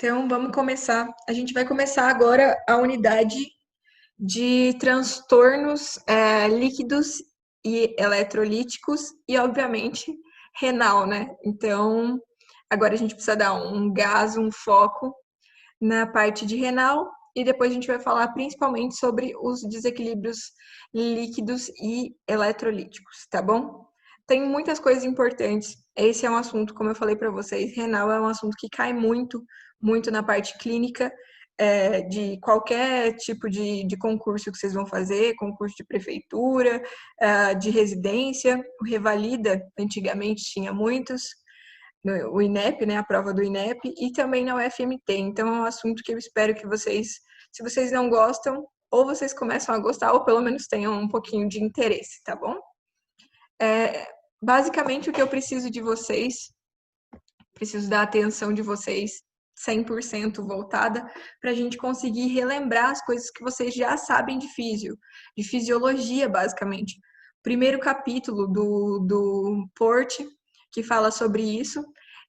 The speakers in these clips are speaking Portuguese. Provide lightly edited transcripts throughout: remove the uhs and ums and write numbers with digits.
Então, vamos começar. A gente vai começar agora a unidade de transtornos líquidos e eletrolíticos e, obviamente, renal, né? Então, agora a gente precisa dar um gás, um foco na parte de renal e depois a gente vai falar principalmente sobre os desequilíbrios líquidos e eletrolíticos, tá bom? Tem muitas coisas importantes. Esse é um assunto, como eu falei para vocês, renal é um assunto que cai muito na parte clínica de qualquer tipo de concurso que vocês vão fazer, concurso de prefeitura, de residência. O Revalida, antigamente, tinha muitos, o INEP, né, a prova do INEP, e também na UFMT. Então, é um assunto que eu espero que vocês, se vocês não gostam, ou vocês começam a gostar, ou pelo menos tenham um pouquinho de interesse, tá bom? Basicamente, o que eu preciso de vocês, preciso da atenção de vocês 100% voltada para a gente conseguir relembrar as coisas que vocês já sabem de fisiologia, basicamente. Primeiro capítulo do PORT, que fala sobre isso,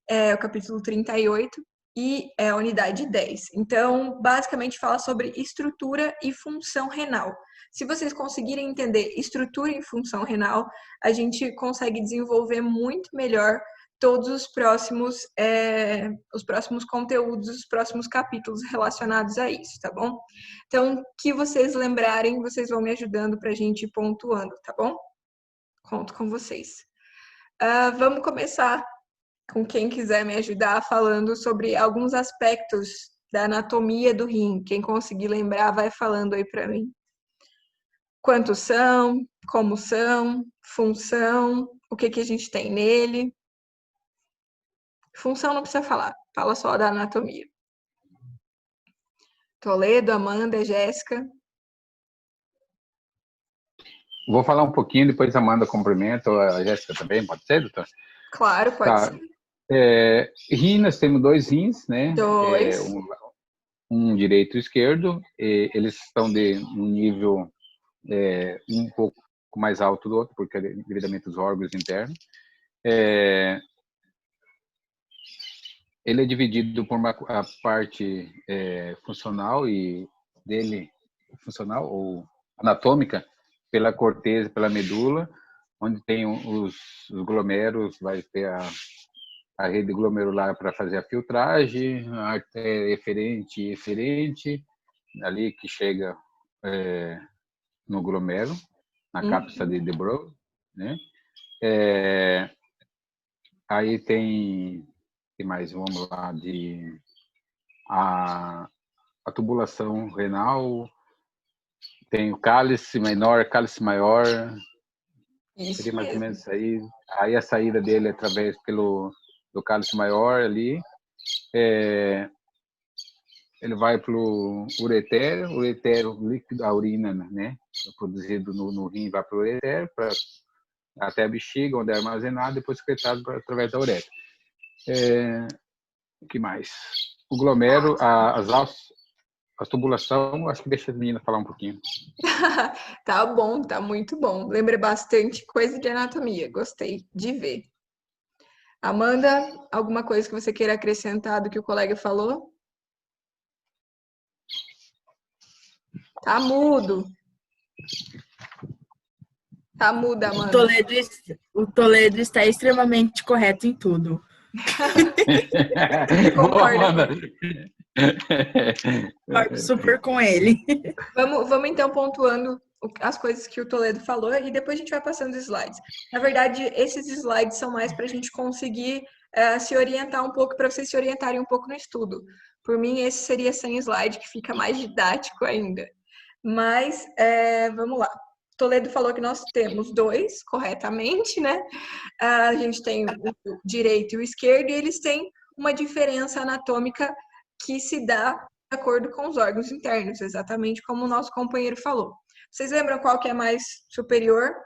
é o capítulo 38 e é a unidade 10. Então, basicamente fala sobre estrutura e função renal. Se vocês conseguirem entender estrutura e função renal, a gente consegue desenvolver muito melhor todos os próximos conteúdos, os próximos capítulos relacionados a isso, tá bom? Então, que vocês lembrarem, vocês vão me ajudando para a gente ir pontuando, tá bom? Conto com vocês. Vamos começar com quem quiser me ajudar falando sobre alguns aspectos da anatomia do rim. Quem conseguir lembrar, vai falando aí para mim. Quantos são, como são, função, o que a gente tem nele. Função não precisa falar, fala só da anatomia. Toledo, Amanda, Jéssica. Vou falar um pouquinho, depois a Amanda complementa, a Jéssica também, pode ser, doutor? Claro, pode ser. Rim, nós temos dois rins, né? Dois. Um direito e esquerdo, eles estão de um nível um pouco mais alto do outro, porque é devidamente os órgãos internos. Ele é dividido por a parte funcional e dele, funcional ou anatômica, pela corteza, pela medula, onde tem os glomérulos, vai ter a rede glomerular para fazer a filtragem, a artéria eferente e eferente, ali que chega no glomérulo, na cápsula de Broglie, né? Aí tem mais, vamos lá, a tubulação renal, tem o cálice menor, cálice maior, Isso seria mais ou mesmo. menos isso aí. Aí a saída dele é através do cálice maior ali, ele vai para o uretério líquido, a urina, né, produzido no rim, vai para o uretério, até a bexiga, onde é armazenado, depois secretado através da uretra. O que mais? O glomérulo, a tubulação, acho que deixa as meninas falar um pouquinho. Tá bom, tá muito bom. Lembra bastante coisa de anatomia, gostei de ver. Amanda, alguma coisa que você queira acrescentar do que o colega falou? Tá mudo. Tá muda, Amanda. O Toledo está extremamente correto em tudo. Concordo, Concordo super com ele. Vamos então pontuando as coisas que o Toledo falou e depois a gente vai passando os slides. Na verdade, esses slides são mais para a gente conseguir se orientar um pouco, para vocês se orientarem um pouco no estudo. Por mim, esse seria sem slide, que fica mais didático ainda. Mas, vamos lá. Toledo falou que nós temos dois, corretamente, né? A gente tem o direito e o esquerdo, e eles têm uma diferença anatômica que se dá de acordo com os órgãos internos, exatamente como o nosso companheiro falou. Vocês lembram qual que é mais superior?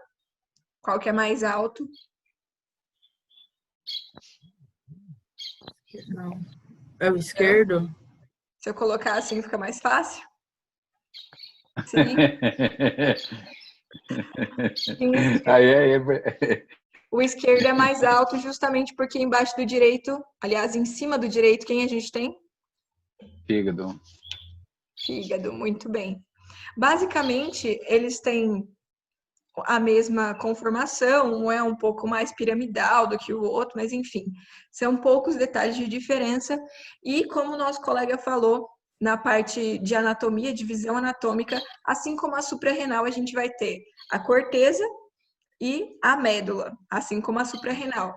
Qual que é mais alto? Não. É o esquerdo? Se eu colocar assim, fica mais fácil? Sim. O esquerdo é mais alto justamente porque embaixo do direito, aliás, em cima do direito, quem a gente tem? Fígado. Fígado, muito bem. Basicamente, eles têm a mesma conformação, um é um pouco mais piramidal do que o outro, mas enfim, são poucos detalhes de diferença. E como o nosso colega falou, na parte de anatomia, divisão anatômica, assim como a suprarrenal, a gente vai ter a corteza e a médula, assim como a suprarrenal.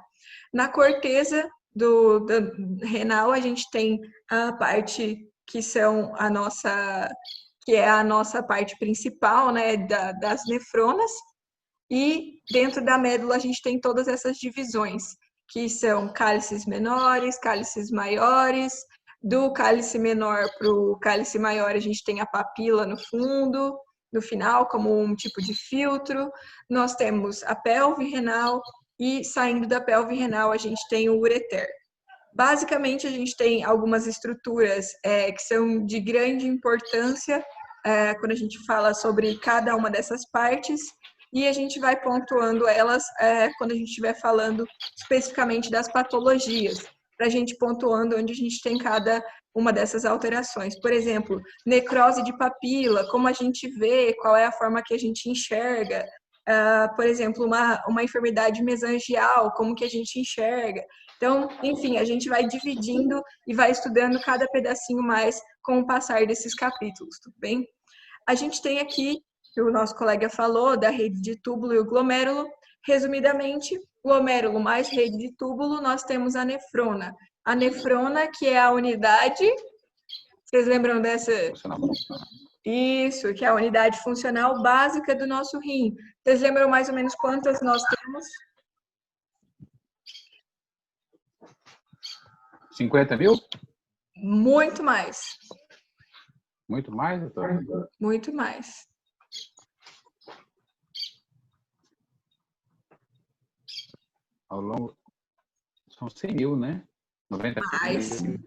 Na corteza da renal, a gente tem a parte que é a nossa parte principal, né, das nefronas, e dentro da médula a gente tem todas essas divisões, que são cálices menores, cálices maiores. Do cálice menor para o cálice maior, a gente tem a papila no fundo, no final, como um tipo de filtro. Nós temos a pelve renal e, saindo da pelve renal, a gente tem o ureter. Basicamente, a gente tem algumas estruturas que são de grande importância quando a gente fala sobre cada uma dessas partes, e a gente vai pontuando elas quando a gente estiver falando especificamente das patologias, para a gente pontuando onde a gente tem cada uma dessas alterações. Por exemplo, necrose de papila, como a gente vê, qual é a forma que a gente enxerga. Por exemplo, uma enfermidade mesangial, como que a gente enxerga. Então, enfim, a gente vai dividindo e vai estudando cada pedacinho mais com o passar desses capítulos, tudo bem? A gente tem aqui, que o nosso colega falou, da rede de túbulo e o glomérulo. Resumidamente, glomérulo mais rede de túbulo, nós temos a nefrona. A nefrona, que é a unidade... Vocês lembram dessa? Isso, que é a unidade funcional básica do nosso rim. Vocês lembram mais ou menos quantas nós temos? 50 mil? Muito mais. Muito mais, doutor? Muito mais. Ao longo... São 100 mil, né? 90 Mais. mil.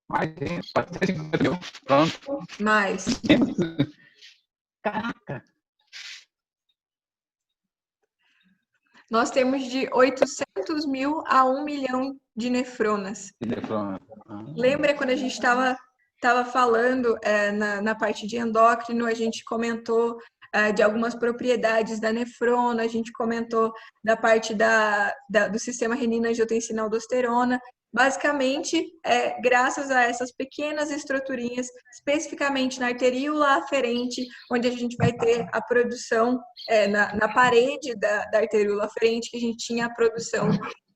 Mais, hein? 450 mil. Pronto. Mais. Caraca! Nós temos de 800 mil a 1 milhão de nefronas. Lembra quando a gente estava falando na parte de endócrino, a gente comentou de algumas propriedades da nefrona, a gente comentou da parte do sistema renina-angiotensina-aldosterona. Basicamente, graças a essas pequenas estruturinhas, especificamente na arteríola aferente, onde a gente vai ter a produção na parede da arteríola aferente, que a gente tinha a produção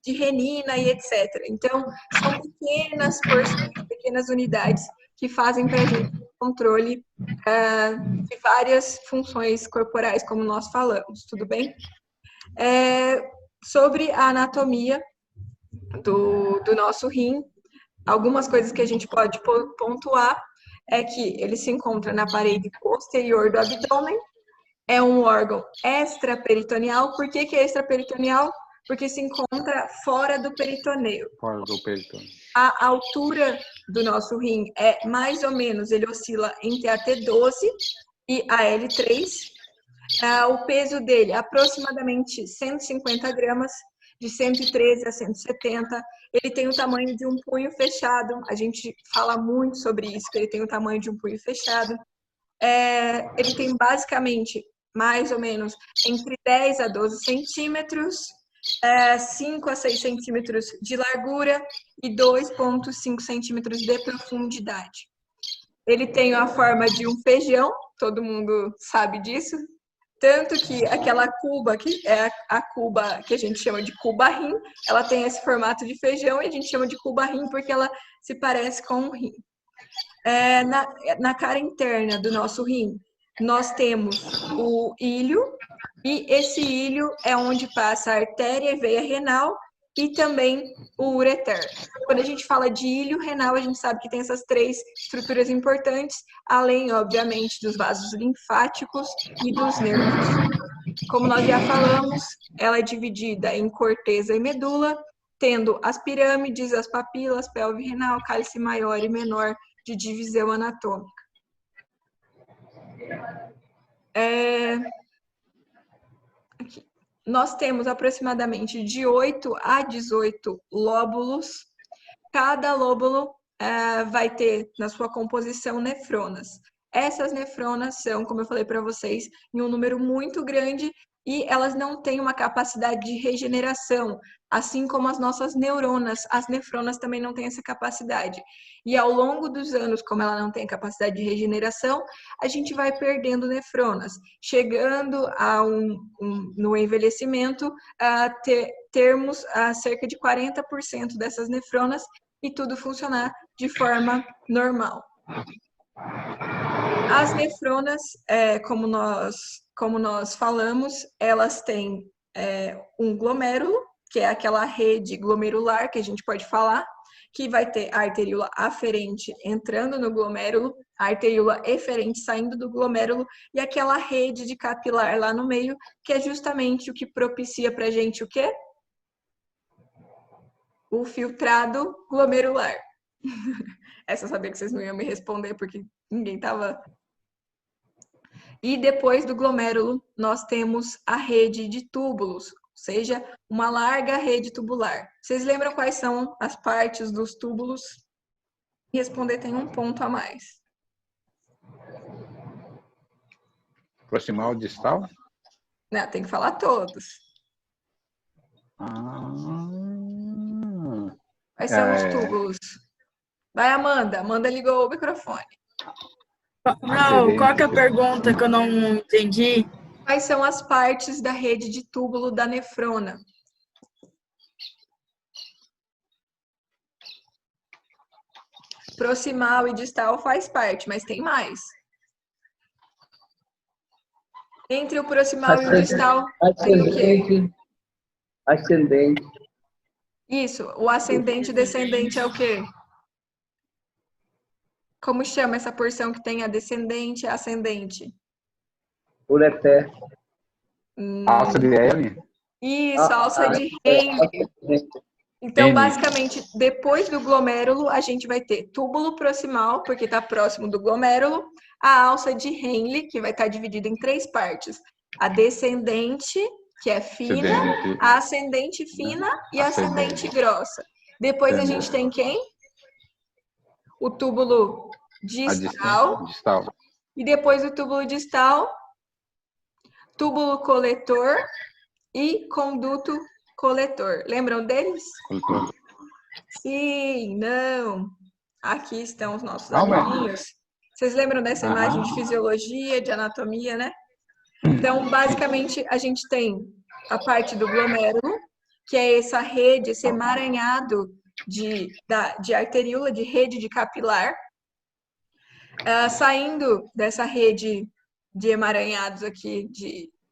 de renina e etc. Então, são pequenas porções, pequenas unidades que fazem para a gente o controle de várias funções corporais, como nós falamos, tudo bem? Sobre a anatomia do nosso rim, algumas coisas que a gente pode pontuar é que ele se encontra na parede posterior do abdômen, é um órgão extraperitoneal. Por que é extraperitoneal? Porque se encontra fora do peritoneu. Fora do peritônio. A altura do nosso rim é mais ou menos, ele oscila entre a T12 e a L3. O peso dele é aproximadamente 150 gramas, de 113 a 170. Ele tem o tamanho de um punho fechado. A gente fala muito sobre isso, que ele tem o tamanho de um punho fechado. Ele tem basicamente, mais ou menos, entre 10 a 12 centímetros, 5 a 6 centímetros de largura e 2,5 centímetros de profundidade. Ele tem a forma de um feijão, todo mundo sabe disso, tanto que aquela cuba, que é a cuba que a gente chama de cuba-rim, ela tem esse formato de feijão e a gente chama de cuba-rim porque ela se parece com um rim. Na cara interna do nosso rim, nós temos o íleo, e esse íleo é onde passa a artéria e veia renal e também o ureter. Quando a gente fala de íleo renal, a gente sabe que tem essas três estruturas importantes, além, obviamente, dos vasos linfáticos e dos nervos. Como nós já falamos, ela é dividida em corteza e medula, tendo as pirâmides, as papilas, pelve renal, cálice maior e menor de divisão anatômica. Aqui. Nós temos aproximadamente de 8 a 18 lóbulos. Cada lóbulo vai ter na sua composição nefronas. Essas nefronas são, como eu falei para vocês, em um número muito grande e elas não têm uma capacidade de regeneração, assim como as nossas neuronas. As nefronas também não têm essa capacidade. E ao longo dos anos, como ela não tem capacidade de regeneração, a gente vai perdendo nefronas, chegando no envelhecimento a termos cerca de 40% dessas nefronas e tudo funcionar de forma normal. As nefronas, como nós falamos, elas têm um glomérulo, que é aquela rede glomerular que a gente pode falar, que vai ter a arteríola aferente entrando no glomérulo, a arteríola eferente saindo do glomérulo e aquela rede de capilar lá no meio, que é justamente o que propicia para a gente o quê? O filtrado glomerular. Essa eu sabia que vocês não iam me responder, porque ninguém estava... E depois do glomérulo, nós temos a rede de túbulos, ou seja, uma larga rede tubular. Vocês lembram quais são as partes dos túbulos? Responder tem um ponto a mais. Proximal, distal? Não, tem que falar todos. Quais são os túbulos? Vai, Amanda. Amanda ligou o microfone. Não, qual que é a pergunta que eu não entendi? Quais são as partes da rede de túbulo da nefrona? Proximal e distal faz parte, mas tem mais. Entre o proximal e o distal tem o quê? Ascendente. Isso, o ascendente e descendente é o quê? Como chama essa porção que tem a descendente e a ascendente? Ureter. Alça de Henle? Isso, alça de Henle. Então, basicamente, depois do glomérulo, a gente vai ter túbulo proximal, porque está próximo do glomérulo, a alça de Henle, que vai estar dividida em 3 partes. A descendente, que é fina, a ascendente fina e a ascendente grossa. Depois a gente tem quem? O túbulo distal. E depois do túbulo distal, túbulo coletor e conduto coletor. Lembram deles? Sim, não. Aqui estão os nossos amiguinhos. Vocês lembram dessa imagem de fisiologia, de anatomia, né? Então, basicamente, a gente tem a parte do glomérulo, que é essa rede, esse emaranhado de arteríola, de rede de capilar. Saindo dessa rede de emaranhados aqui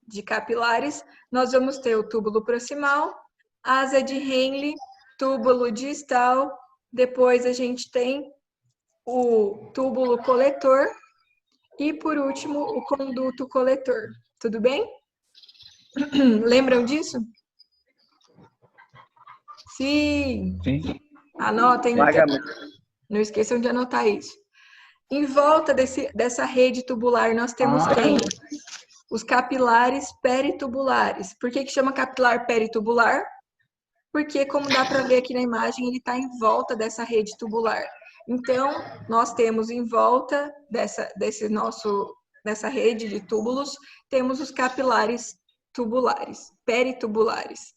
de capilares, nós vamos ter o túbulo proximal, asa de Henle, túbulo distal, depois a gente tem o túbulo coletor e, por último, o conduto coletor. Tudo bem? Lembram disso? Sim. Anotem. Não esqueçam de anotar isso. Em volta dessa rede tubular, nós temos quem? Os capilares peritubulares. Por que chama capilar peritubular? Porque, como dá para ver aqui na imagem, ele está em volta dessa rede tubular. Então, nós temos em volta dessa rede de túbulos, temos os capilares tubulares, peritubulares.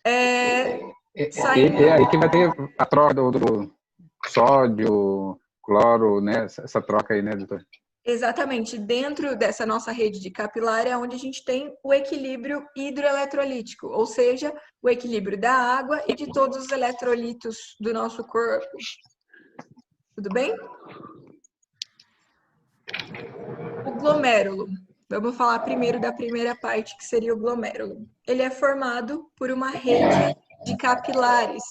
É aí que vai ter a troca do sódio, cloro, né? Essa troca aí, né, doutor? Exatamente. Dentro dessa nossa rede de capilar é onde a gente tem o equilíbrio hidroeletrolítico, ou seja, o equilíbrio da água e de todos os eletrolitos do nosso corpo. Tudo bem? O glomérulo. Vamos falar primeiro da primeira parte, que seria o glomérulo. Ele é formado por uma rede de capilares.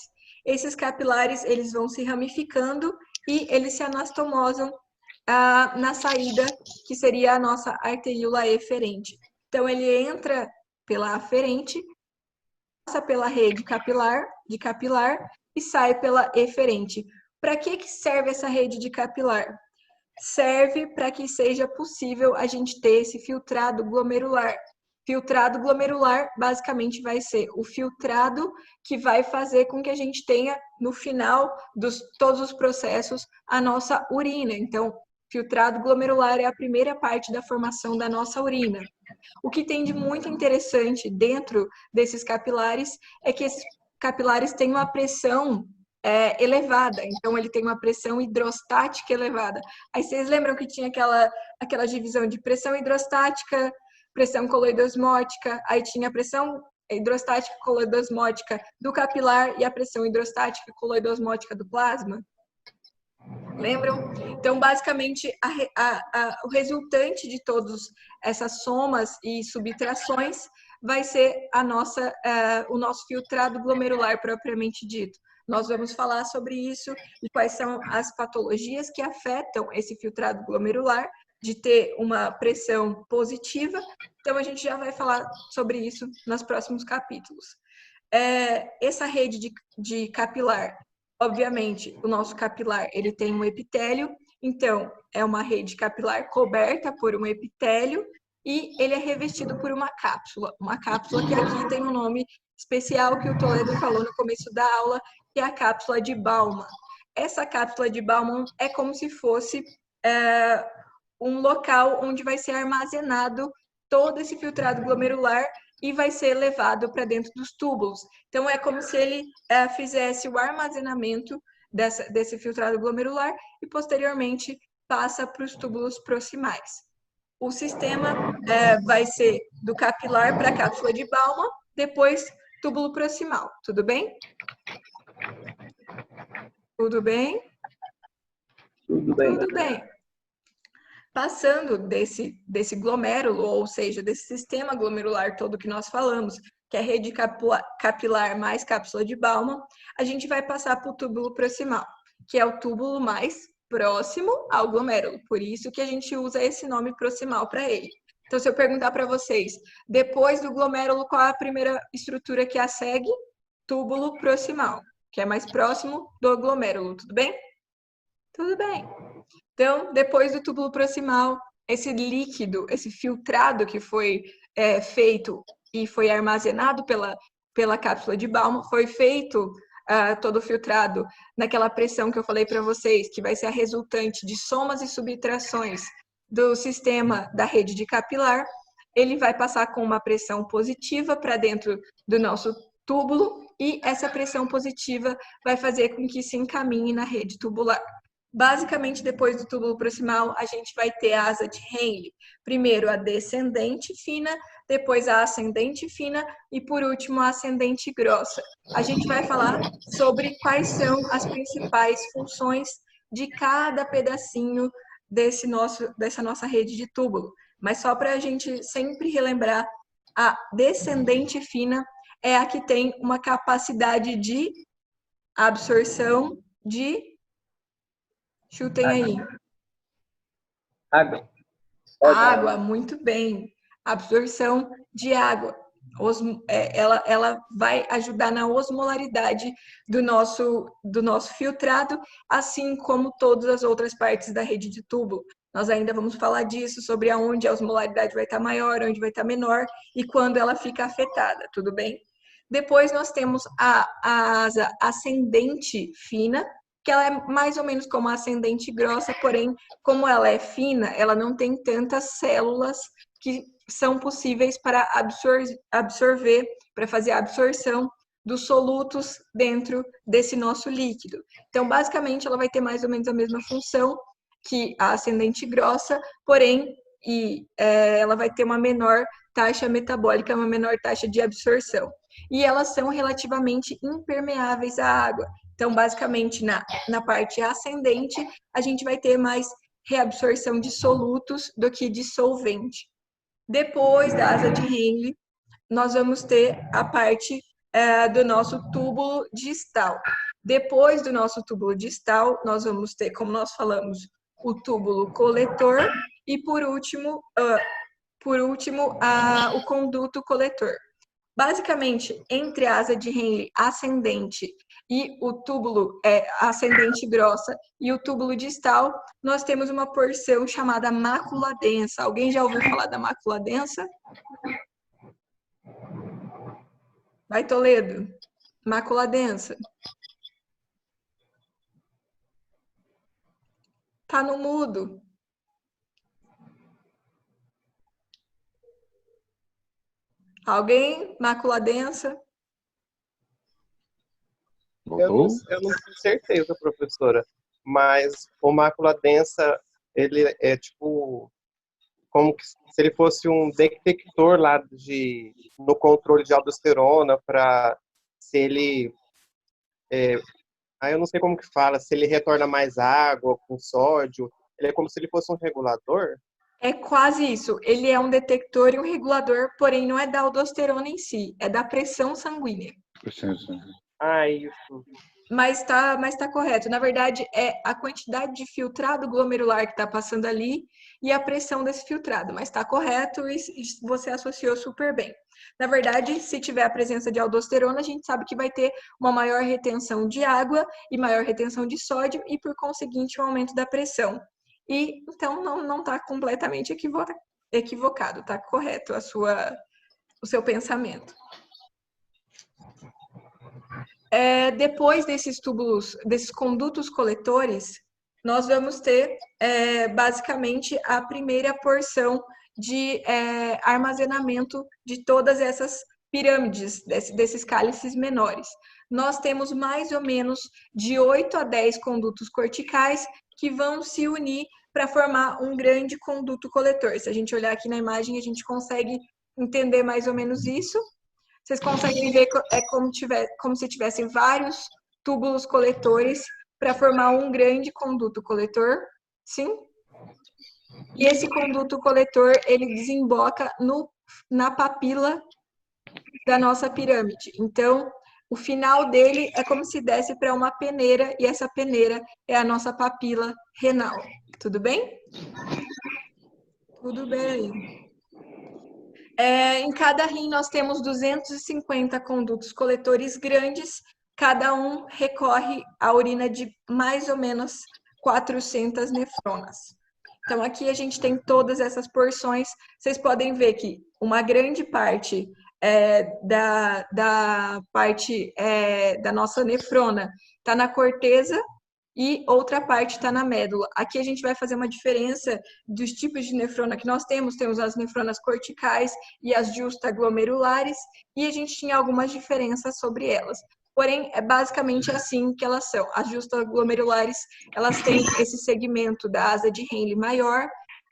Esses capilares, eles vão se ramificando e eles se anastomosam na saída, que seria a nossa arteríola eferente. Então, ele entra pela aferente, passa pela rede de capilar e sai pela eferente. Para que serve essa rede de capilar? Serve para que seja possível a gente ter esse filtrado glomerular. Filtrado glomerular, basicamente, vai ser o filtrado que vai fazer com que a gente tenha, no final de todos os processos, a nossa urina. Então, filtrado glomerular é a primeira parte da formação da nossa urina. O que tem de muito interessante dentro desses capilares é que esses capilares têm uma pressão elevada, então ele tem uma pressão hidrostática elevada. Aí vocês lembram que tinha aquela divisão de pressão hidrostática, pressão coloidosmótica, aí tinha a pressão hidrostática coloidosmótica do capilar e a pressão hidrostática coloidosmótica do plasma? Lembram? Então, basicamente, o resultante de todas essas somas e subtrações vai ser o nosso filtrado glomerular propriamente dito. Nós vamos falar sobre isso e quais são as patologias que afetam esse filtrado glomerular, de ter uma pressão positiva. Então, a gente já vai falar sobre isso nos próximos capítulos. Essa rede de capilar, obviamente, o nosso capilar, ele tem um epitélio, então, é uma rede capilar coberta por um epitélio e ele é revestido por uma cápsula que aqui tem um nome especial que o Toledo falou no começo da aula, que é a cápsula de Bowman. Essa cápsula de Bowman é como se fosse um local onde vai ser armazenado todo esse filtrado glomerular e vai ser levado para dentro dos túbulos. Então, é como se ele fizesse o armazenamento desse filtrado glomerular e, posteriormente, passa para os túbulos proximais. O sistema vai ser do capilar para a cápsula de Bowman, depois túbulo proximal. Tudo bem? Tudo bem? Tudo bem. Tudo bem. Passando desse glomérulo, ou seja, desse sistema glomerular todo que nós falamos, que é a rede capilar mais cápsula de Bowman, a gente vai passar para o túbulo proximal, que é o túbulo mais próximo ao glomérulo. Por isso que a gente usa esse nome proximal para ele. Então, se eu perguntar para vocês, depois do glomérulo, qual é a primeira estrutura que a segue? Túbulo proximal, que é mais próximo do glomérulo. Tudo bem? Tudo bem. Então, depois do túbulo proximal, esse líquido, esse filtrado que foi feito e foi armazenado pela cápsula de Bowman, foi feito todo filtrado naquela pressão que eu falei para vocês, que vai ser a resultante de somas e subtrações do sistema da rede de capilar. Ele vai passar com uma pressão positiva para dentro do nosso túbulo e essa pressão positiva vai fazer com que se encaminhe na rede tubular. Basicamente, depois do túbulo proximal, a gente vai ter a asa de Henle. Primeiro a descendente fina, depois a ascendente fina e, por último, a ascendente grossa. A gente vai falar sobre quais são as principais funções de cada pedacinho dessa nossa rede de túbulo. Mas só para a gente sempre relembrar, a descendente fina é a que tem uma capacidade de absorção de... Chutem aí. Água. Água, muito bem. Absorção de água. Ela vai ajudar na osmolaridade do nosso filtrado, assim como todas as outras partes da rede de túbulo. Nós ainda vamos falar disso, sobre aonde a osmolaridade vai estar maior, onde vai estar menor e quando ela fica afetada, tudo bem? Depois nós temos a asa ascendente fina, que ela é mais ou menos como a ascendente grossa, porém, como ela é fina, ela não tem tantas células que são possíveis para absorver, para fazer a absorção dos solutos dentro desse nosso líquido. Então, basicamente, ela vai ter mais ou menos a mesma função que a ascendente grossa, porém, ela vai ter uma menor taxa metabólica, uma menor taxa de absorção. E elas são relativamente impermeáveis à água. Então, basicamente, na parte ascendente, a gente vai ter mais reabsorção de solutos do que de solvente. Depois da asa de Henle, nós vamos ter a parte do nosso túbulo distal. Depois do nosso túbulo distal, nós vamos ter, como nós falamos, o túbulo coletor e, por último, o conduto coletor. Basicamente, entre a asa de Henle ascendente e o túbulo ascendente grossa e o túbulo distal, nós temos uma porção chamada mácula densa. Alguém já ouviu falar da mácula densa? Vai, Toledo. Mácula densa. Tá no mudo. Alguém? Mácula densa? Voltou? Eu não tenho certeza, professora, mas o mácula densa, ele é tipo, como que, se ele fosse um detector lá no controle de aldosterona para se ele, eu não sei como que fala, se ele retorna mais água com sódio, ele é como se ele fosse um regulador. É quase isso. Ele é um detector e um regulador, porém não é da aldosterona em si, é da pressão sanguínea. Isso. Mas tá correto. Na verdade, é a quantidade de filtrado glomerular que está passando ali e a pressão desse filtrado. Mas está correto e você associou super bem. Na verdade, se tiver a presença de aldosterona, a gente sabe que vai ter uma maior retenção de água e maior retenção de sódio e, por conseguinte, um aumento da pressão. E então não está completamente equivocado, está correto o seu pensamento. Depois desses túbulos, desses condutos coletores, nós vamos ter basicamente a primeira porção de armazenamento de todas essas pirâmides, desses cálices menores. Nós temos mais ou menos de 8 a 10 condutos corticais que vão se unir para formar um grande conduto coletor. Se a gente olhar aqui na imagem, a gente consegue entender mais ou menos isso. Vocês conseguem ver como se tivessem vários túbulos coletores para formar um grande conduto coletor, sim? E esse conduto coletor, ele desemboca na papila da nossa pirâmide. Então, o final dele é como se desse para uma peneira, e essa peneira é a nossa papila renal. Tudo bem? Tudo bem. Em cada rim nós temos 250 condutos coletores grandes, cada um recorre à urina de mais ou menos 400 nefronas. Então aqui a gente tem todas essas porções, vocês podem ver que uma grande parte da parte da nossa nefrona está na corteza, e outra parte está na médula. Aqui a gente vai fazer uma diferença dos tipos de nefrona que nós temos. Temos as nefronas corticais e as justaglomerulares, e a gente tinha algumas diferenças sobre elas. Porém, é basicamente assim que elas são. As justaglomerulares, elas têm esse segmento da asa de Henle maior,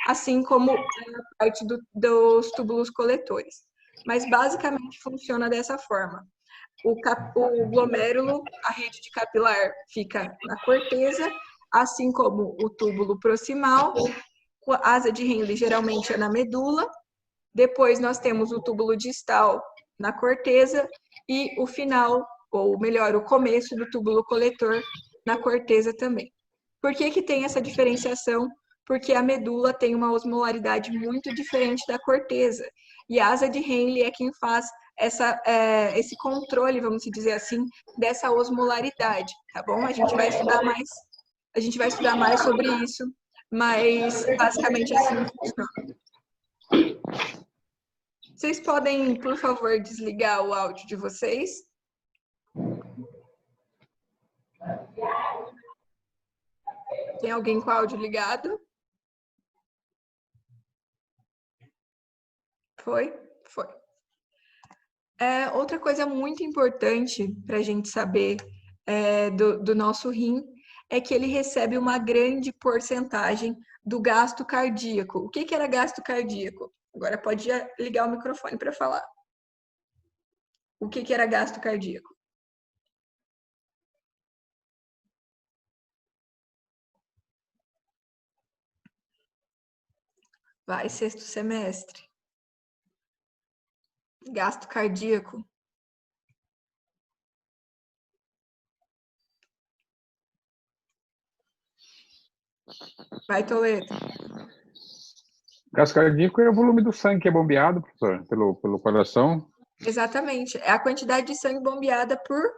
assim como a parte dos túbulos coletores. Mas basicamente funciona dessa forma. O glomérulo, a rede de capilar fica na corteza, assim como o túbulo proximal, a asa de Henle geralmente é na medula, depois nós temos o túbulo distal na corteza e o final, ou melhor, o começo do túbulo coletor na corteza também. Por que tem essa diferenciação? Porque a medula tem uma osmolaridade muito diferente da corteza, e a asa de Henle é quem faz esse controle, vamos dizer assim, dessa osmolaridade, tá bom? A gente vai estudar mais sobre isso, mas basicamente assim funciona. Vocês podem, por favor, desligar o áudio de vocês? Tem alguém com o áudio ligado? Foi? Foi. Outra coisa muito importante para a gente saber do nosso rim é que ele recebe uma grande porcentagem do gasto cardíaco. O que era gasto cardíaco? Agora pode ligar o microfone para falar. O que era gasto cardíaco? Vai, sexto semestre. Gasto cardíaco. Vai, Toledo. Gasto cardíaco é o volume do sangue que é bombeado, professor, pelo coração. Exatamente. É a quantidade de sangue bombeada por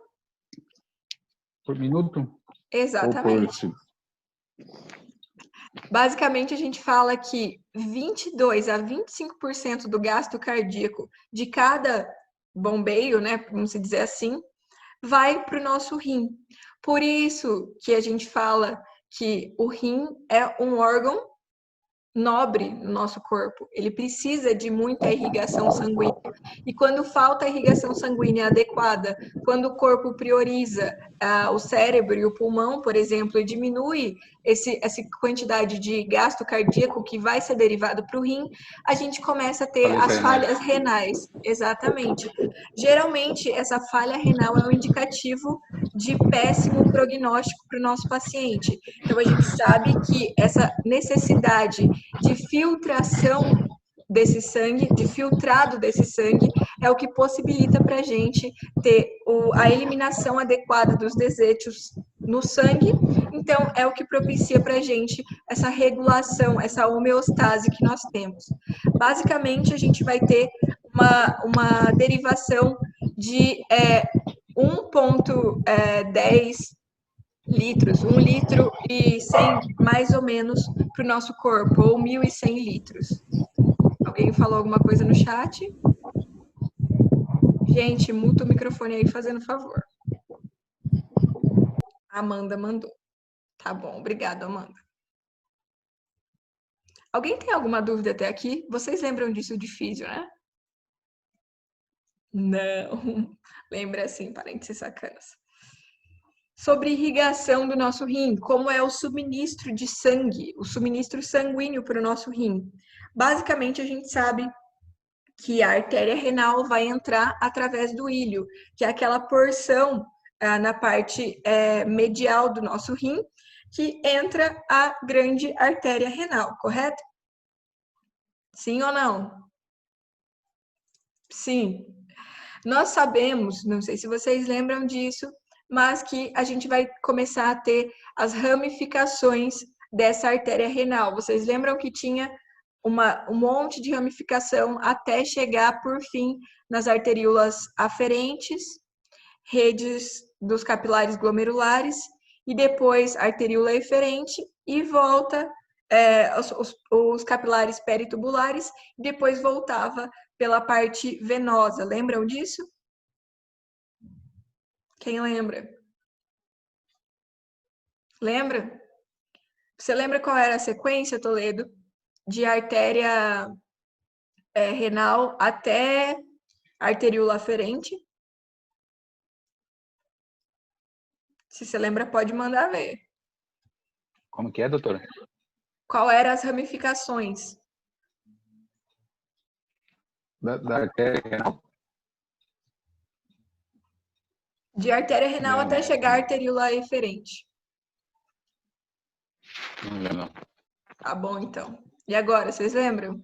minuto? Exatamente. Ou por... Basicamente, a gente fala que 22 a 25% do gasto cardíaco de cada bombeio, né, vamos dizer assim, vai para o nosso rim. Por isso que a gente fala que o rim é um órgão nobre no nosso corpo. Ele precisa de muita irrigação sanguínea. E quando falta a irrigação sanguínea adequada, quando o corpo prioriza o cérebro e o pulmão, por exemplo, e diminui essa quantidade de gasto cardíaco que vai ser derivado para o rim, a gente começa a ter as falhas renais. Exatamente. Geralmente, essa falha renal é um indicativo de péssimo prognóstico para o nosso paciente. Então, a gente sabe que essa necessidade de filtração desse sangue, de filtrado desse sangue, é o que possibilita para a gente ter a eliminação adequada dos desechos no sangue. Então, é o que propicia para a gente essa regulação, essa homeostase que nós temos. Basicamente, a gente vai ter uma derivação de 1,10 litros, 1 litro e 100 mais ou menos para o nosso corpo, ou 1.100 litros. Alguém falou alguma coisa no chat? Gente, muta o microfone aí, fazendo favor. Amanda mandou. Tá bom, obrigada, Amanda. Alguém tem alguma dúvida até aqui? Vocês lembram disso de físio, né? Não. Lembra assim, parem de ser sacanas. Sobre irrigação do nosso rim, como é o suministro de sangue, o suministro sanguíneo para o nosso rim. Basicamente, a gente sabe que a artéria renal vai entrar através do íleo, que é aquela porção na parte medial do nosso rim, que entra a grande artéria renal, correto? Sim ou não? Sim. Nós sabemos, não sei se vocês lembram disso, mas que a gente vai começar a ter as ramificações dessa artéria renal. Vocês lembram que tinha um monte de ramificação até chegar, por fim, nas arteríolas aferentes, redes dos capilares glomerulares, e depois arteríola eferente, e volta os capilares peritubulares, e depois voltava pela parte venosa. Lembram disso? Quem lembra? Lembra? Você lembra qual era a sequência, Toledo? De artéria renal até arteríola aferente? Se você lembra, pode mandar ver. Como que é, doutora? Qual eram as ramificações? Da artéria renal? De artéria renal Não. até chegar à arteríola eferente. Não lembro, não. Tá bom, então. E agora, vocês lembram?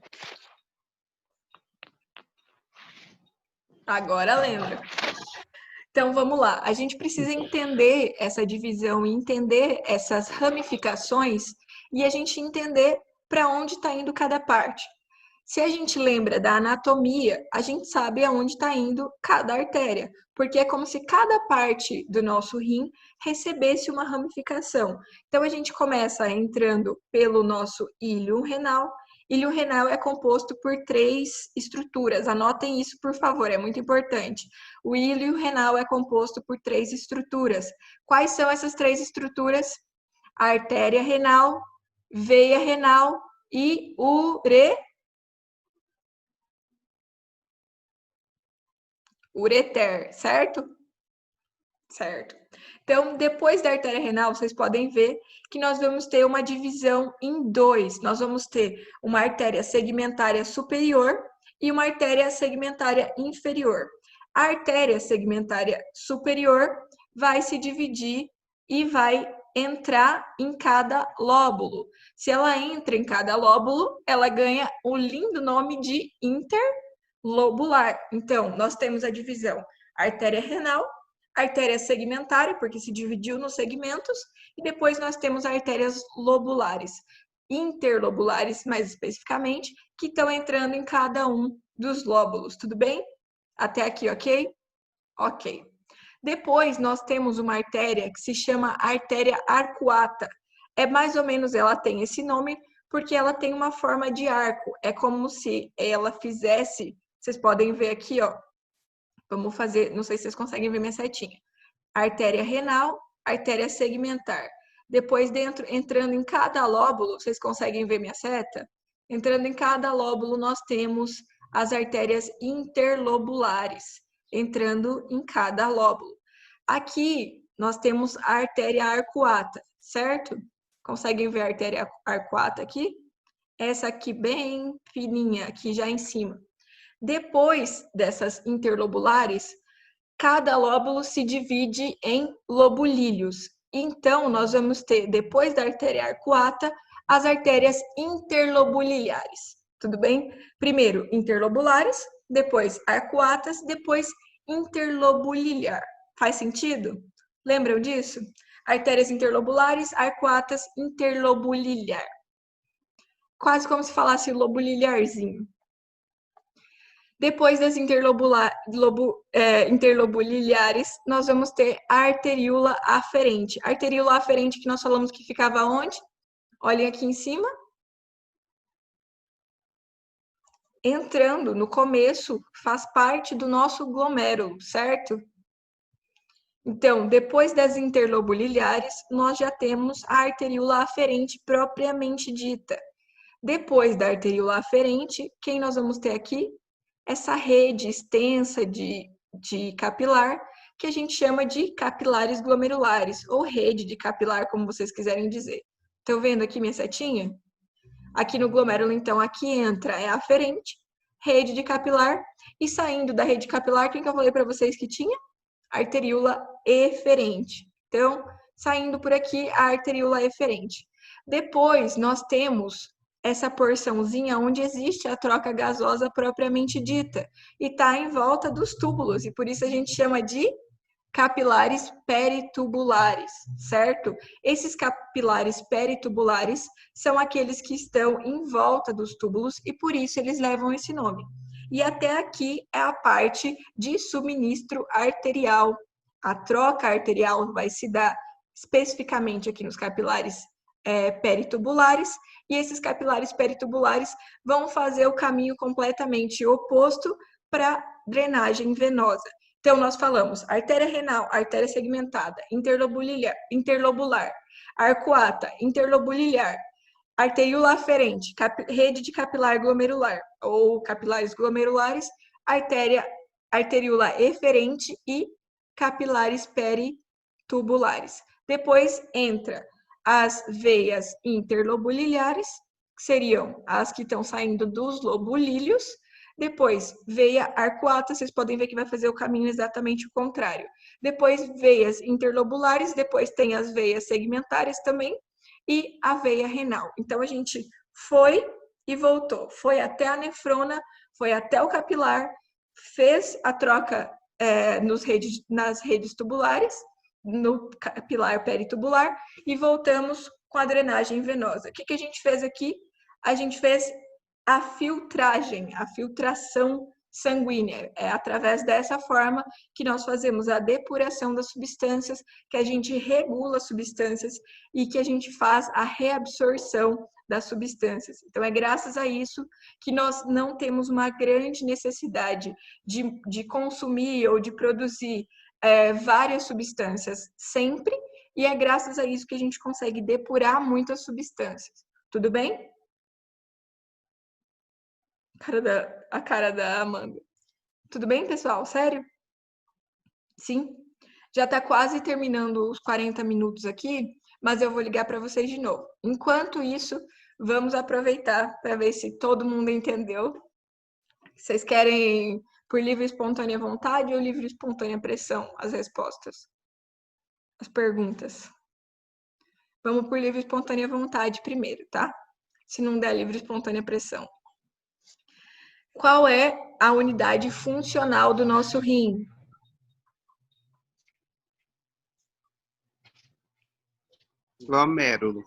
Agora lembra. Então, vamos lá. A gente precisa entender essa divisão, entender essas ramificações e a gente entender para onde está indo cada parte. Se a gente lembra da anatomia, a gente sabe aonde está indo cada artéria, porque é como se cada parte do nosso rim recebesse uma ramificação. Então, a gente começa entrando pelo nosso íleo renal. Íleo renal é composto por 3 estruturas. Anotem isso, por favor, é muito importante. O íleo renal é composto por 3 estruturas. Quais são essas 3 estruturas? A artéria renal, veia renal e ureter, certo? Certo. Então, depois da artéria renal, vocês podem ver que nós vamos ter uma divisão em 2. Nós vamos ter uma artéria segmentária superior e uma artéria segmentária inferior. A artéria segmentária superior vai se dividir e vai entrar em cada lóbulo. Se ela entra em cada lóbulo, ela ganha o lindo nome de interlobular. Então, nós temos a divisão artéria renal, artéria segmentária, porque se dividiu nos segmentos, e depois nós temos artérias lobulares, interlobulares, mais especificamente, que estão entrando em cada um dos lóbulos, tudo bem? Até aqui, ok? Ok. Depois nós temos uma artéria que se chama artéria arcuata. É mais ou menos, ela tem esse nome porque ela tem uma forma de arco. É como se ela fizesse, vocês podem ver aqui, ó, Vamos fazer, não sei se vocês conseguem ver minha setinha. Artéria renal, artéria segmentar. Depois, entrando em cada lóbulo, vocês conseguem ver minha seta? Entrando em cada lóbulo, nós temos as artérias interlobulares, entrando em cada lóbulo. Aqui, nós temos a artéria arcuata, certo? Conseguem ver a artéria arcuata aqui? Essa aqui bem fininha, aqui já em cima. Depois dessas interlobulares, cada lóbulo se divide em lobulíleos. Então, nós vamos ter, depois da artéria arcuata, as artérias interlobuliliares. Tudo bem? Primeiro, interlobulares, depois arcuatas, depois interlobuliliar. Faz sentido? Lembram disso? Artérias interlobulares, arcuatas, interlobuliliar. Quase como se falasse lobuliliarzinho. Depois das interlobuliliares, nós vamos ter a arteríola aferente. A arteríola aferente que nós falamos que ficava onde? Olhem aqui em cima. Entrando no começo, faz parte do nosso glomérulo, certo? Então, depois das interlobuliliares, nós já temos a arteríola aferente propriamente dita. Depois da arteríola aferente, quem nós vamos ter aqui? Essa rede extensa de capilar, que a gente chama de capilares glomerulares, ou rede de capilar, como vocês quiserem dizer. Estão vendo aqui minha setinha? Aqui no glomérulo, então, aqui entra é a aferente, rede de capilar, e saindo da rede capilar, quem que eu falei para vocês que tinha? Arteríola eferente. Então, saindo por aqui, a arteríola eferente. Depois, nós temos essa porçãozinha onde existe a troca gasosa propriamente dita, e está em volta dos túbulos, e por isso a gente chama de capilares peritubulares, certo? Esses capilares peritubulares são aqueles que estão em volta dos túbulos, e por isso eles levam esse nome. E até aqui é a parte de suministro arterial. A troca arterial vai se dar especificamente aqui nos capilares peritubulares, e esses capilares peritubulares vão fazer o caminho completamente oposto para drenagem venosa. Então, nós falamos artéria renal, artéria segmentada, interlobular, arcuata, interlobuliliar, arteríola aferente, rede de capilar glomerular, ou capilares glomerulares, arteríola eferente e capilares peritubulares. Depois entra as veias interlobuliliares, que seriam as que estão saindo dos lobulíleos. Depois, veia arcuata, vocês podem ver que vai fazer o caminho exatamente o contrário. Depois, veias interlobulares, depois tem as veias segmentares também, e a veia renal. Então, a gente foi e voltou. Foi até a nefrona, foi até o capilar, fez a troca nas redes tubulares, no capilar peritubular, e voltamos com a drenagem venosa. O que a gente fez aqui? A gente fez a filtragem, a filtração sanguínea. É através dessa forma que nós fazemos a depuração das substâncias, que a gente regula as substâncias e que a gente faz a reabsorção das substâncias. Então, é graças a isso que nós não temos uma grande necessidade de consumir ou de produzir várias substâncias sempre, e é graças a isso que a gente consegue depurar muitas substâncias. Tudo bem? A cara da Amanda. Tudo bem, pessoal? Sério? Sim? Já está quase terminando os 40 minutos aqui, mas eu vou ligar para vocês de novo. Enquanto isso, vamos aproveitar para ver se todo mundo entendeu. Vocês querem por livre e espontânea vontade ou livre e espontânea pressão as respostas? As perguntas. Vamos por livre e espontânea vontade primeiro, tá? Se não der livre e espontânea pressão. Qual é a unidade funcional do nosso rim? Glomérulo.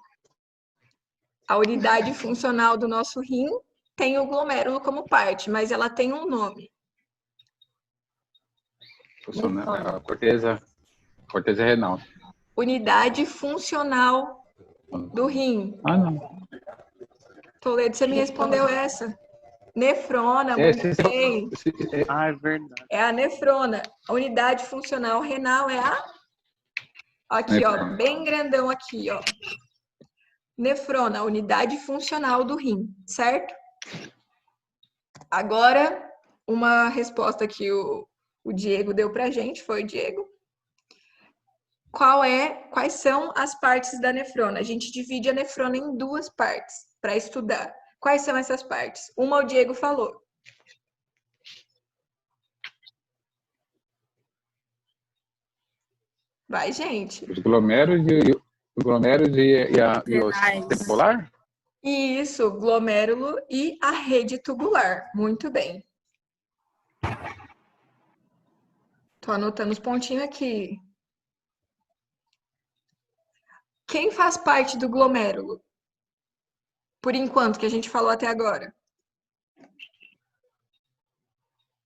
A unidade funcional do nosso rim tem o glomérulo como parte, mas ela tem um nome. A corteza renal. Unidade funcional do rim. Ah, não. Toledo, você me respondeu essa. Nefrona, É, muito bem. Ah, é verdade. É a nefrona. A unidade funcional renal é a... Aqui, ó, Nefrona. bem grandão aqui, ó. Nefrona, a unidade funcional do rim, certo? Agora, uma resposta que o Diego deu pra gente, foi o Diego. Quais são as partes da nefrona? A gente divide a nefrona em duas partes para estudar. Quais são essas partes? Uma o Diego falou. Vai, gente. Os glomérulos e o Renais. sistema polar? Isso, glomérulo e a rede tubular. Muito bem. Tô anotando os pontinhos aqui. Quem faz parte do glomérulo? Por enquanto, que a gente falou até agora.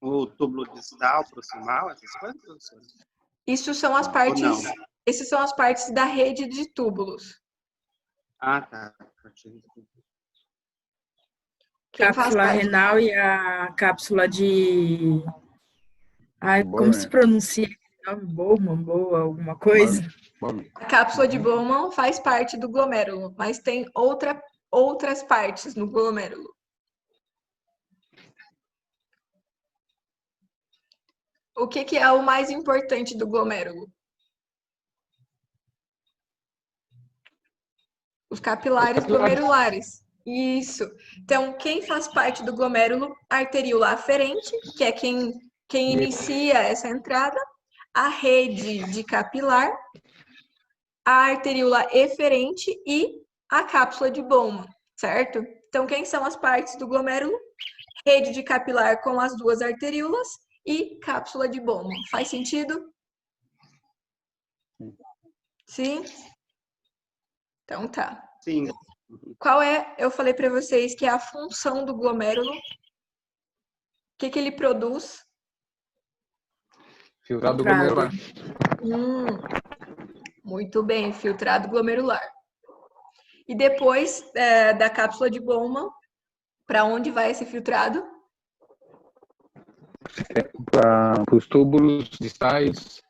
O túbulo distal, proximal, essas coisas, professora? Isso são as Ou partes. não? Essas são as partes da rede de túbulos. Ah, tá. Quem faz Cápsula parte? renal e a cápsula de... Ai, como Bowman. se pronuncia esse nome? Bowman, boa, alguma coisa? Bowman. A cápsula de Bowman faz parte do glomérulo, mas tem outras partes no glomérulo. O que é o mais importante do glomérulo? Os capilares glomerulares. Isso. Então, quem faz parte do glomérulo arteríola aferente, que é quem inicia essa entrada, a rede de capilar, a arteríola eferente e a cápsula de Bowman, certo? Então, quem são as partes do glomérulo? Rede de capilar com as duas arteríolas e cápsula de Bowman. Faz sentido? Sim? Então tá. Sim. Qual é, eu falei para vocês que é a função do glomérulo? O que ele produz? Filtrado Filtrado. glomerular. Muito bem, filtrado glomerular. E depois da cápsula de Bowman, para onde vai esse filtrado? Para os túbulos distais